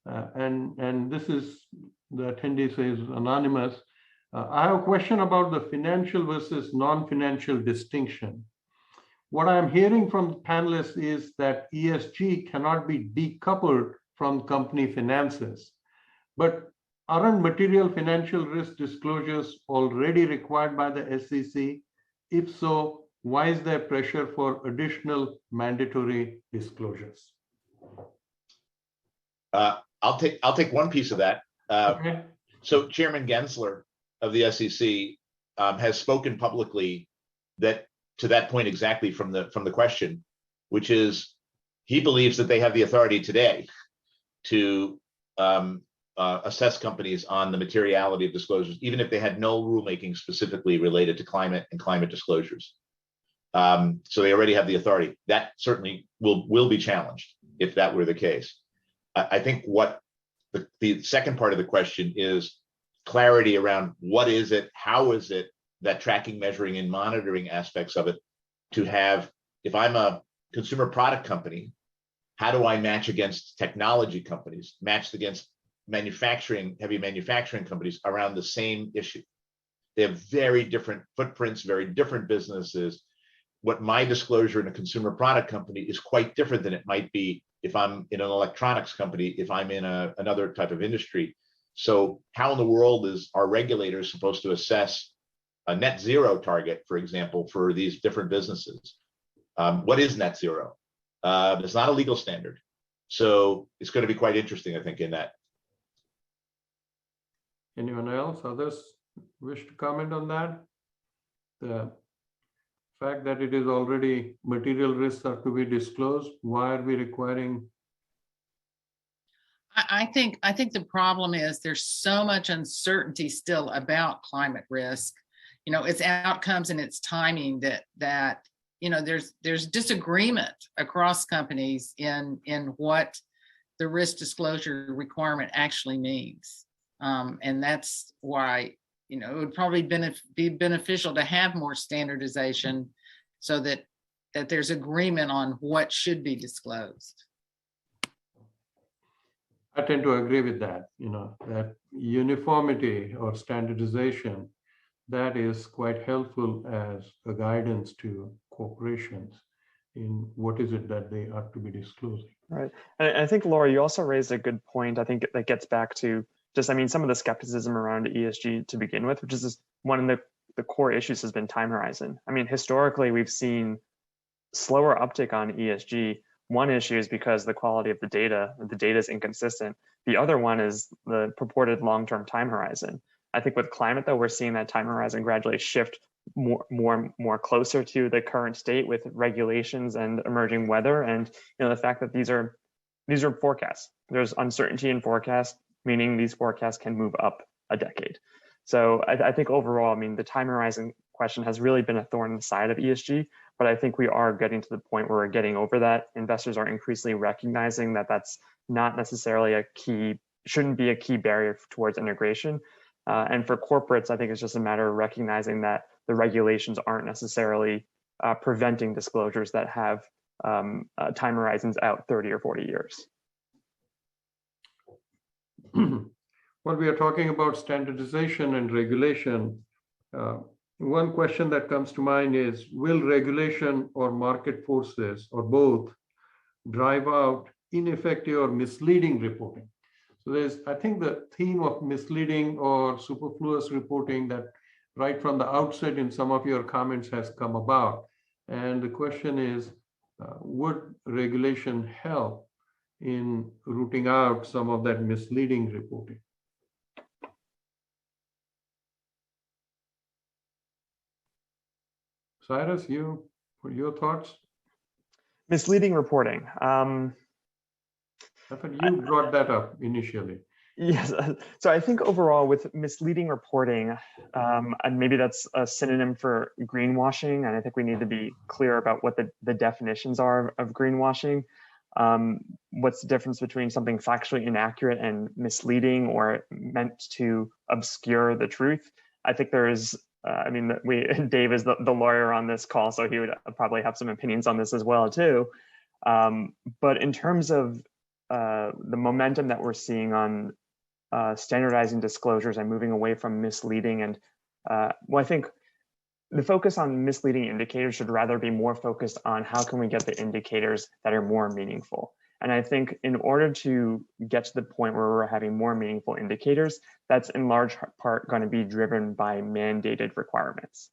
And this is, the attendee says anonymous. I have a question about the financial versus non-financial distinction. what I'm hearing from the panelists is that ESG cannot be decoupled from company finances. But aren't material financial risk disclosures already required by the SEC? If so, why is there pressure for additional mandatory disclosures? I'll take one piece of that. Okay. So Chairman Gensler of the SEC has spoken publicly that to that point exactly from the question, which is he believes that they have the authority today to assess companies on the materiality of disclosures, even if they had no rulemaking specifically related to climate and climate disclosures. So they already have the authority. That certainly will be challenged if that were the case. I think what the second part of the question is clarity around what is it, how is it that tracking, measuring, and monitoring aspects of it to have, if I'm a consumer product company, how do I match against technology companies, match against heavy manufacturing companies around the same issue? They have very different footprints, very different businesses. What my disclosure in a consumer product company is quite different than it might be if I'm in an electronics company, if I'm in another type of industry. So how in the world is our regulators supposed to assess a net zero target, for example, for these different businesses? What is net zero? It's not a legal standard. So it's going to be quite interesting, I think, in that. Anyone else? Others wish to comment on that? The fact that it is already material risks are to be disclosed, why are we requiring? I think the problem is there's so much uncertainty still about climate risk, its outcomes and its timing that there's disagreement across companies in what the risk disclosure requirement actually means. And that's why, it would probably be beneficial to have more standardization so that there's agreement on what should be disclosed. I tend to agree with that, that uniformity or standardization, that is quite helpful as a guidance to corporations in what is it that they are to be disclosing. Right. And I think, Laura, you also raised a good point. I think that gets back to some of the skepticism around ESG to begin with, which is one of the core issues has been time horizon. Historically, we've seen slower uptick on ESG. One issue is because the quality of the data is inconsistent. The other one is the purported long-term time horizon. I think with climate, though, we're seeing that time horizon gradually shift more closer to the current state with regulations and emerging weather, and the fact that these are forecasts. There's uncertainty in forecasts, meaning these forecasts can move up a decade. So I think overall, the time horizon question has really been a thorn in the side of ESG, but I think we are getting to the point where we're getting over that. Investors are increasingly recognizing that that's not necessarily shouldn't be a key barrier towards integration. And for corporates, I think it's just a matter of recognizing that the regulations aren't necessarily preventing disclosures that have time horizons out 30 or 40 years. When we are talking about standardization and regulation, one question that comes to mind is, will regulation or market forces or both drive out ineffective or misleading reporting? So I think the theme of misleading or superfluous reporting that right from the outset in some of your comments has come about. And the question is, would regulation help in rooting out some of that misleading reporting? Cyrus, your thoughts? Misleading reporting. I thought you brought that up initially. Yes. So I think overall with misleading reporting, and maybe that's a synonym for greenwashing, and I think we need to be clear about what the definitions are of greenwashing. What's the difference between something factually inaccurate and misleading or meant to obscure the truth? I think there is, Dave is the lawyer on this call, so he would probably have some opinions on this as well too. But in terms of the momentum that we're seeing on standardizing disclosures and moving away from misleading, and I think the focus on misleading indicators should rather be more focused on how can we get the indicators that are more meaningful. And I think in order to get to the point where we're having more meaningful indicators, that's in large part going to be driven by mandated requirements.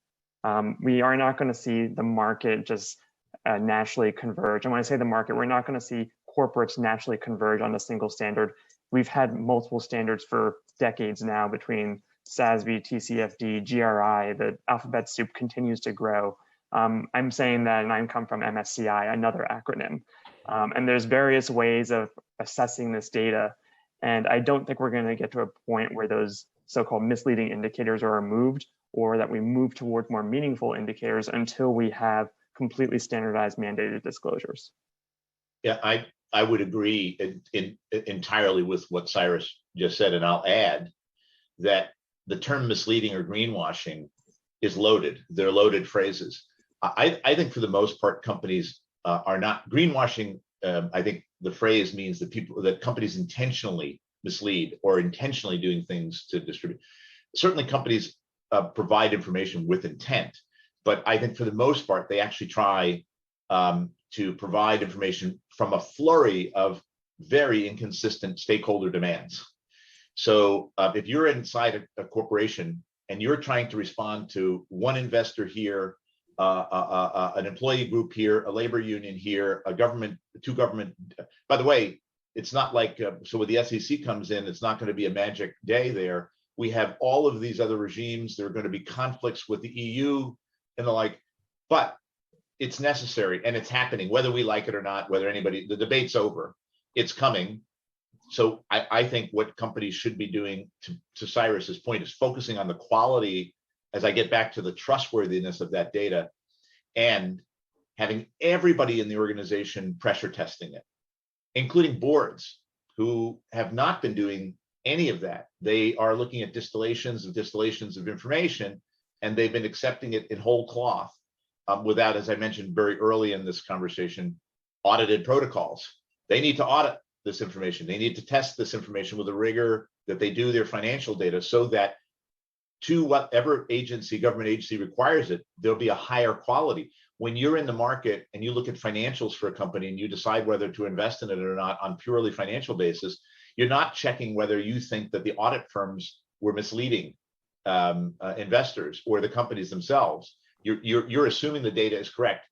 We are not going to see the market just naturally converge. And when I say the market, we're not going to see corporates naturally converge on a single standard. We've had multiple standards for decades now between SASB, TCFD, GRI. The alphabet soup continues to grow. I'm saying that, and I come from MSCI, another acronym. And there's various ways of assessing this data. And I don't think we're going to get to a point where those so-called misleading indicators are removed, or that we move towards more meaningful indicators until we have completely standardized mandated disclosures. Yeah, I would agree entirely with what Cyrus just said, and I'll add that the term misleading or greenwashing is loaded. They're loaded phrases. I think for the most part, companies are not greenwashing. I think the phrase means that companies intentionally mislead or intentionally doing things to distribute. Certainly companies provide information with intent, but I think for the most part, they actually try to provide information from a flurry of very inconsistent stakeholder demands. So if you're inside a corporation and you're trying to respond to one investor here, an employee group here, a labor union here, a government, two government, by the way, it's not like, so when the SEC comes in, it's not going to be a magic day there. We have all of these other regimes. There are going to be conflicts with the EU and the like, but it's necessary and it's happening, whether we like it or not, whether anybody, the debate's over, it's coming. So I think what companies should be doing, to Cyrus's point, is focusing on the quality, as I get back to the trustworthiness of that data, and having everybody in the organization pressure testing it, including boards who have not been doing any of that. They are looking at distillations of information, and they've been accepting it in whole cloth without, as I mentioned very early in this conversation, audited protocols. They need to audit this information. They need to test this information with a rigor that they do their financial data, so that to whatever agency, government agency requires it, there'll be a higher quality. When you're in the market and you look at financials for a company and you decide whether to invest in it or not on purely financial basis, you're not checking whether you think that the audit firms were misleading investors or the companies themselves. You're assuming the data is correct.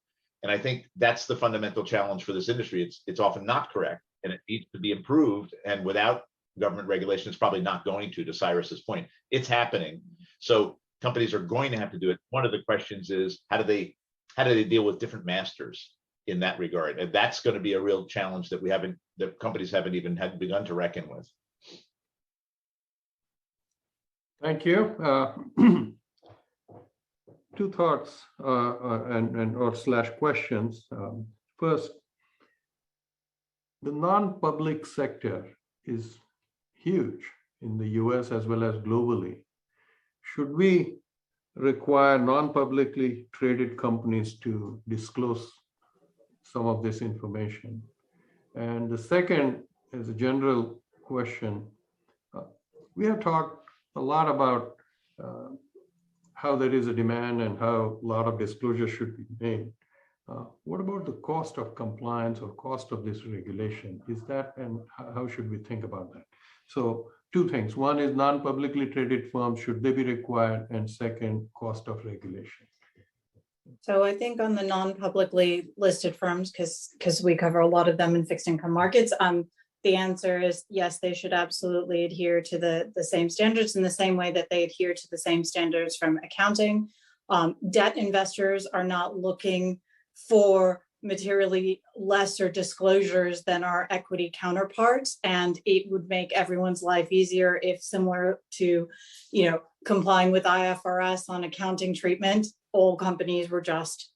And I think that's the fundamental challenge for this industry. It's often not correct, and it needs to be improved. And without government regulation, it's probably not going to Cyrus's point. It's happening. So companies are going to have to do it. One of the questions is, how do they deal with different masters in that regard? And that's going to be a real challenge that companies haven't even begun to reckon with. Thank you. Two thoughts or questions. First, the non-public sector is huge in the US as well as globally. Should we require non-publicly traded companies to disclose some of this information? And the second is a general question. We have talked a lot about how there is a demand and how a lot of disclosure should be made. What about the cost of compliance or cost of this regulation? Is that, and how should we think about that? So two things. One is non-publicly traded firms, should they be required? And second, cost of regulation. So I think on the non-publicly listed firms, because we cover a lot of them in fixed income markets, the answer is yes, they should absolutely adhere to the same standards in the same way that they adhere to the same standards from accounting. Debt investors are not looking for materially lesser disclosures than our equity counterparts, and it would make everyone's life easier if, similar to, complying with IFRS on accounting treatment, all companies were just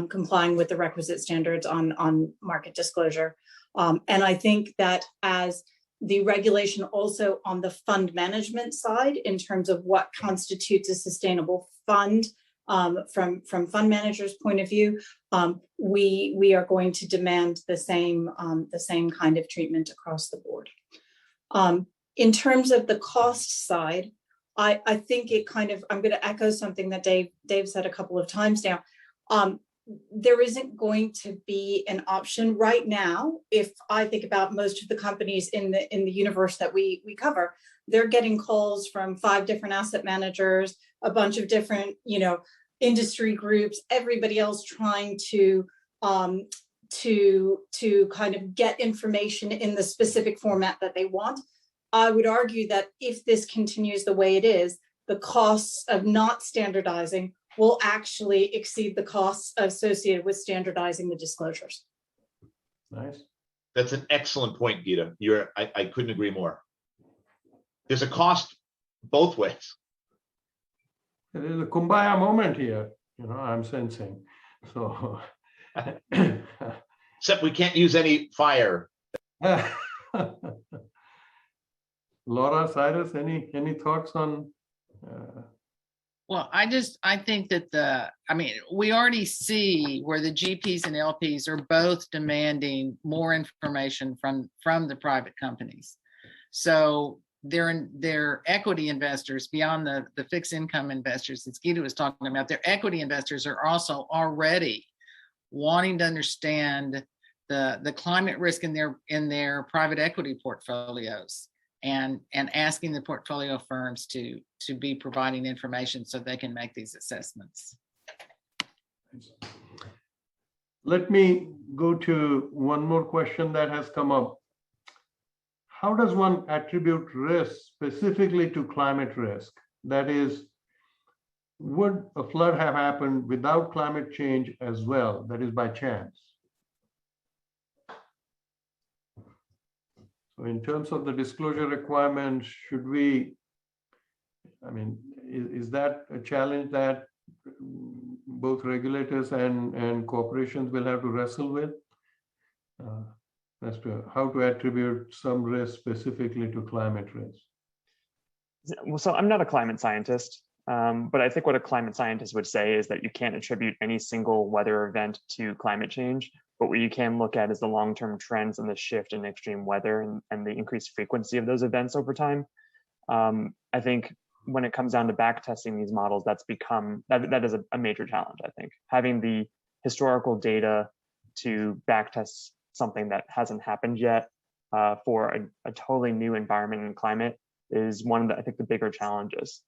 complying with the requisite standards on market disclosure. And I think that as the regulation also on the fund management side, in terms of what constitutes a sustainable fund, from fund managers' point of view, we are going to demand the same kind of treatment across the board. In terms of the cost side, I think it kind of, I'm going to echo something that Dave said a couple of times now. There isn't going to be an option right now. If I think about most of the companies in the universe that we cover, they're getting calls from 5 different asset managers, a bunch of different, industry groups, everybody else trying to kind of get information in the specific format that they want. I would argue that if this continues the way it is, the costs of not standardizing will actually exceed the costs associated with standardizing the disclosures. Nice. That's an excellent point, Gita. I couldn't agree more. There's a cost both ways. There is a kumbaya moment here, I'm sensing. So. Except we can't use any fire. Laura, Cyrus, any thoughts on? Well, I think that we already see where the GPs and LPs are both demanding more information from the private companies. So their equity investors, beyond the fixed income investors that Gita was talking about, their equity investors are also already wanting to understand the climate risk in their private equity portfolios, and asking the portfolio firms to be providing information so they can make these assessments. Let me go to one more question that has come up. How does one attribute risk specifically to climate risk? That is, would a flood have happened without climate change as well? That is by chance. So in terms of the disclosure requirements, should we, is that a challenge that both regulators and corporations will have to wrestle with? As to how to attribute some risk specifically to climate risk. Well, so I'm not a climate scientist, but I think what a climate scientist would say is that you can't attribute any single weather event to climate change, but what you can look at is the long-term trends and the shift in extreme weather and the increased frequency of those events over time. I think when it comes down to back testing these models, that is a major challenge. I think having the historical data to back test something that hasn't happened yet for a totally new environment and climate is one of the bigger challenges.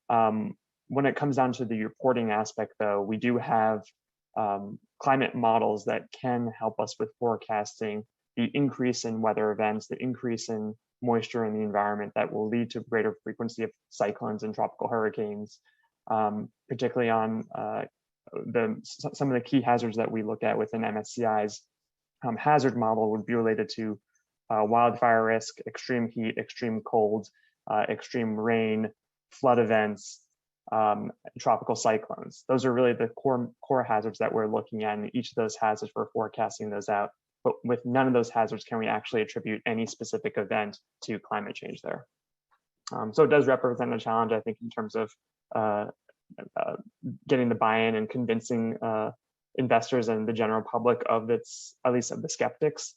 When it comes down to the reporting aspect, though, we do have climate models that can help us with forecasting the increase in weather events, the increase in moisture in the environment that will lead to greater frequency of cyclones and tropical hurricanes, particularly on some of the key hazards that we look at within MSCI's hazard model would be related to wildfire risk, extreme heat, extreme cold, extreme rain, flood events, tropical cyclones. Those are really the core hazards that we're looking at, and each of those hazards we're forecasting those out. But with none of those hazards can we actually attribute any specific event to climate change there. So it does represent a challenge, I think, in terms of getting the buy-in and convincing investors and the general public of its, at least of the skeptics.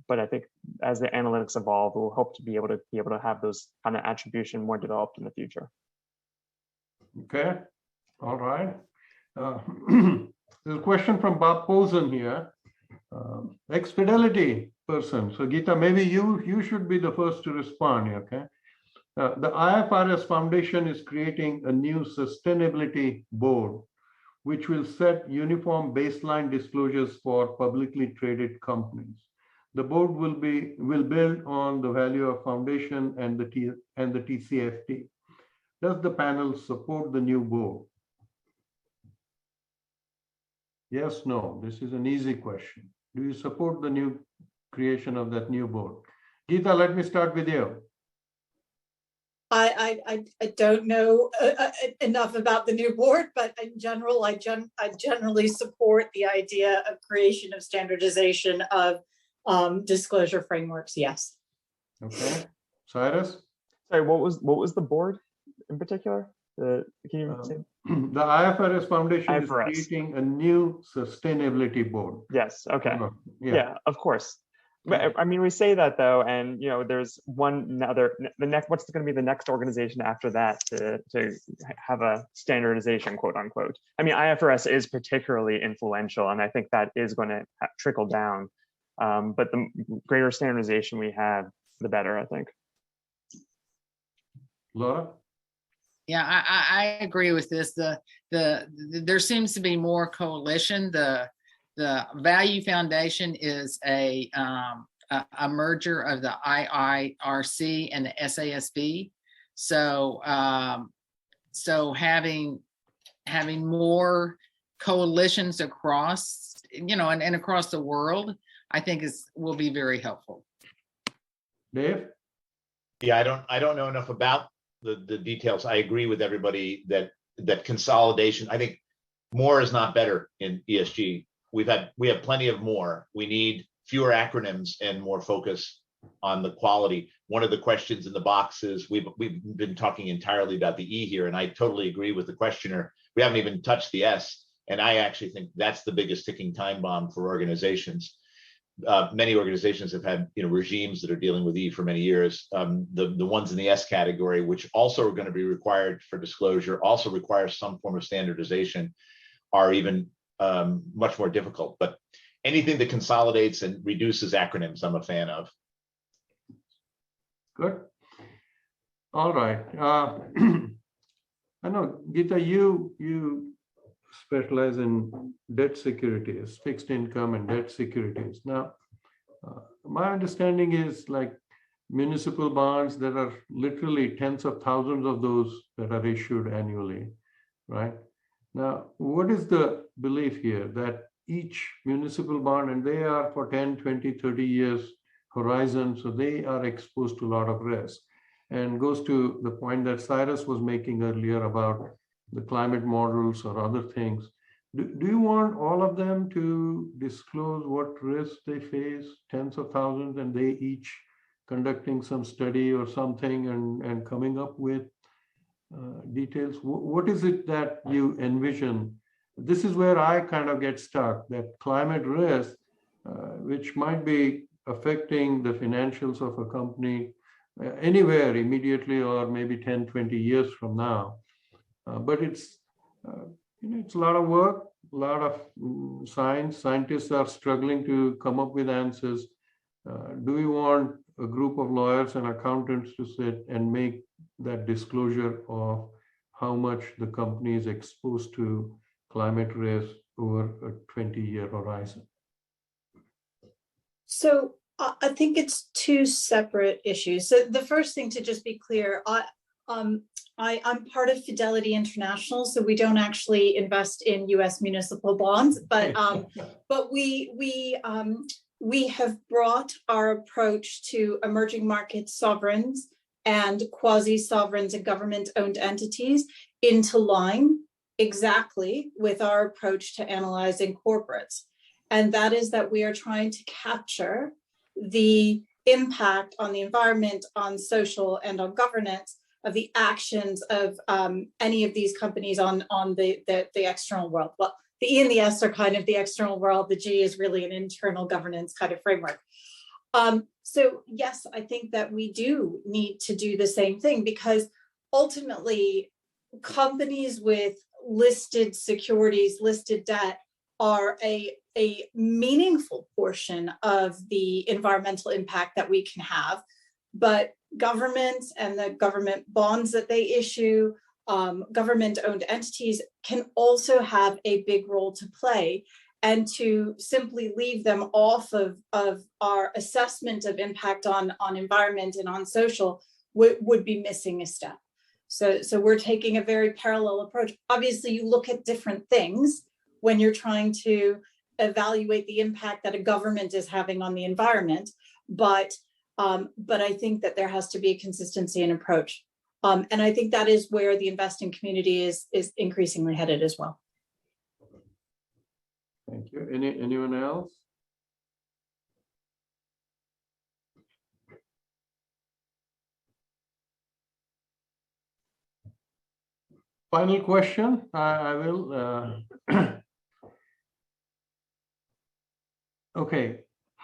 But I think as the analytics evolve, we'll hope to be able to have those kind of attribution more developed in the future. Okay, all right. There's a question from Bob Posen here. Ex-Fidelity person. So Gita, maybe you should be the first to respond, okay? The IFRS Foundation is creating a new sustainability board, which will set uniform baseline disclosures for publicly traded companies. The board will build on the value of foundation and the TCFD. Does the panel support the new board? Yes, no. This is an easy question. Do you support the new creation of that new board? Gita, let me start with you. I don't know enough about the new board, but in general, I generally support the idea of creation of standardization of disclosure frameworks. Yes. Okay, Cyrus. Sorry, what was the board in particular? Can you say? The IFRS Foundation is IFRS. creating a new sustainability board. Yes. Okay. Yeah. Yeah, of course. But I mean, we say that though, and there's what's going to be the next organization after that to have a standardization, quote unquote. I mean, IFRS is particularly influential, and I think that is going to trickle down. But the greater standardization we have, the better, I think. Laura? Yeah, I agree with this. There seems to be more coalition. The Value Foundation is a merger of the IIRC and the SASB. So having more coalitions across, and across the world, I think will be very helpful. Dave? Yeah, I don't know enough about the details. I agree with everybody that consolidation, I think more is not better in ESG. We have plenty of more. We need fewer acronyms and more focus on the quality. One of the questions in the box is we've been talking entirely about the E here, and I totally agree with the questioner. We haven't even touched the S, and I actually think that's the biggest ticking time bomb for organizations. Many organizations have had regimes that are dealing with E for many years. The ones in the S category, which also are going to be required for disclosure, also require some form of standardization, are even much more difficult. But anything that consolidates and reduces acronyms, I'm a fan of. Good. All right. I know, Geeta, you specialize in debt securities, fixed income and debt securities. Now, my understanding is like municipal bonds, there are literally tens of thousands of those that are issued annually, right? Now, what is the belief here that each municipal bond, and they are for 10, 20, 30 years horizon, so they are exposed to a lot of risk, and goes to the point that Cyrus was making earlier about the climate models or other things. Do you want all of them to disclose what risks they face, tens of thousands, and they each conducting some study or something and coming up with details? What is it that you envision? This is where I kind of get stuck, that climate risk, which might be affecting the financials of a company anywhere immediately or maybe 10, 20 years from now. But it's a lot of work, a lot of science. Scientists are struggling to come up with answers. Do we want a group of lawyers and accountants to sit and make that disclosure of how much the company is exposed to climate risk over a 20-year horizon? So I think it's two separate issues. So the first thing, to just be clear, I'm part of Fidelity International, so we don't actually invest in U.S. municipal bonds, but we have brought our approach to emerging market sovereigns and quasi-sovereigns and government-owned entities into line exactly with our approach to analyzing corporates. And that is that we are trying to capture the impact on the environment, on social, and on governance of the actions of any of these companies on the external world. Well, the E and the S are kind of the external world. The G is really an internal governance kind of framework. So yes, I think that we do need to do the same thing, because ultimately companies with listed securities, listed debt, are a meaningful portion of the environmental impact that we can have. But governments and the government bonds that they issue, government-owned entities can also have a big role to play. And to simply leave them off of our assessment of impact on environment and on social would be missing a step. So we're taking a very parallel approach. Obviously, you look at different things when you're trying to evaluate the impact that a government is having on the environment, but I think that there has to be a consistency in approach. And I think that is where the investing community is increasingly headed as well. Thank you. Anyone else? Final question. I will. Okay.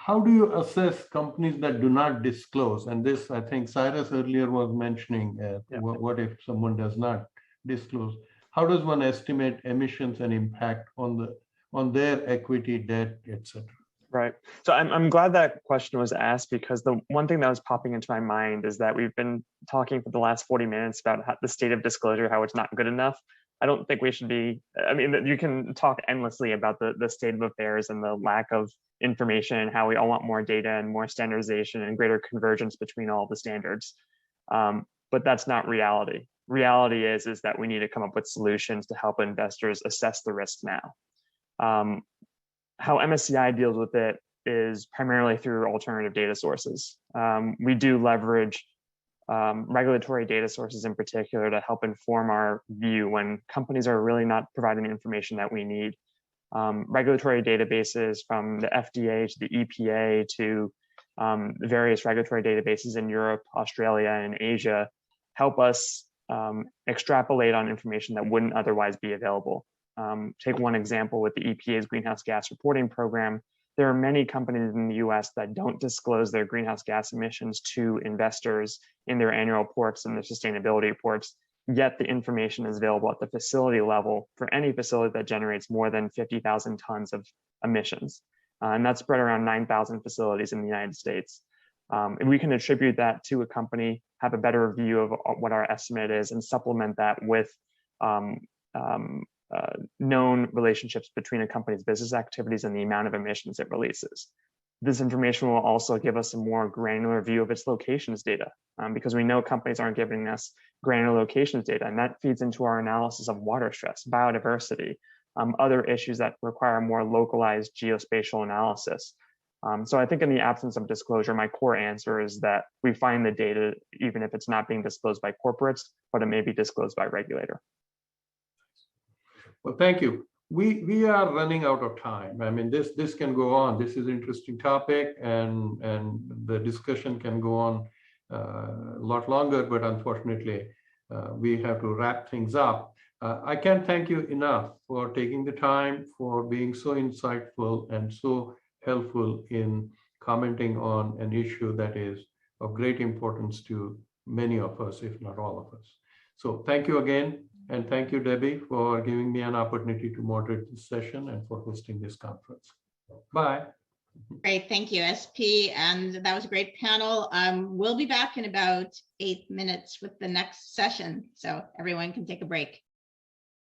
how do you assess companies that do not disclose? And this, I think Cyrus earlier was mentioning, what if someone does not disclose? How does one estimate emissions and impact on their equity, debt, etc.? Right. So I'm glad that question was asked, because the one thing that was popping into my mind is that we've been talking for the last 40 minutes about the state of disclosure, how it's not good enough. I don't think we should be, I mean, you can talk endlessly about the state of affairs and the lack of information and how we all want more data and more standardization and greater convergence between all the standards. But that's not reality. Reality is that we need to come up with solutions to help investors assess the risk now. How MSCI deals with it is primarily through alternative data sources. We do leverage regulatory data sources in particular to help inform our view when companies are really not providing the information that we need. Regulatory databases from the FDA to the EPA to various regulatory databases in Europe, Australia, and Asia help us extrapolate on information that wouldn't otherwise be available. Take one example with the EPA's greenhouse gas reporting program. There are many companies in the US that don't disclose their greenhouse gas emissions to investors in their annual reports and their sustainability reports, yet the information is available at the facility level for any facility that generates more than 50,000 tons of emissions. And that's spread around 9,000 facilities in the United States. And we can attribute that to a company, have a better view of what our estimate is, and supplement that with known relationships between a company's business activities and the amount of emissions it releases. This information will also give us a more granular view of its locations data, because we know companies aren't giving us granular locations data, and that feeds into our analysis of water stress, biodiversity, other issues that require more localized geospatial analysis. So I think in the absence of disclosure, my core answer is that we find the data, even if it's not being disclosed by corporates, but it may be disclosed by regulator. Well, thank you. We are running out of time. I mean, this can go on. This is an interesting topic, and the discussion can go on a lot longer, but unfortunately, we have to wrap things up. I can't thank you enough for taking the time, for being so insightful and so helpful in commenting on an issue that is of great importance to many of us, if not all of us. So thank you again. And thank you, Debbie, for giving me an opportunity to moderate this session and for hosting this conference. Bye. Great, thank you, SP. And that was a great panel. We'll be back in about 8 minutes with the next session, so everyone can take a break.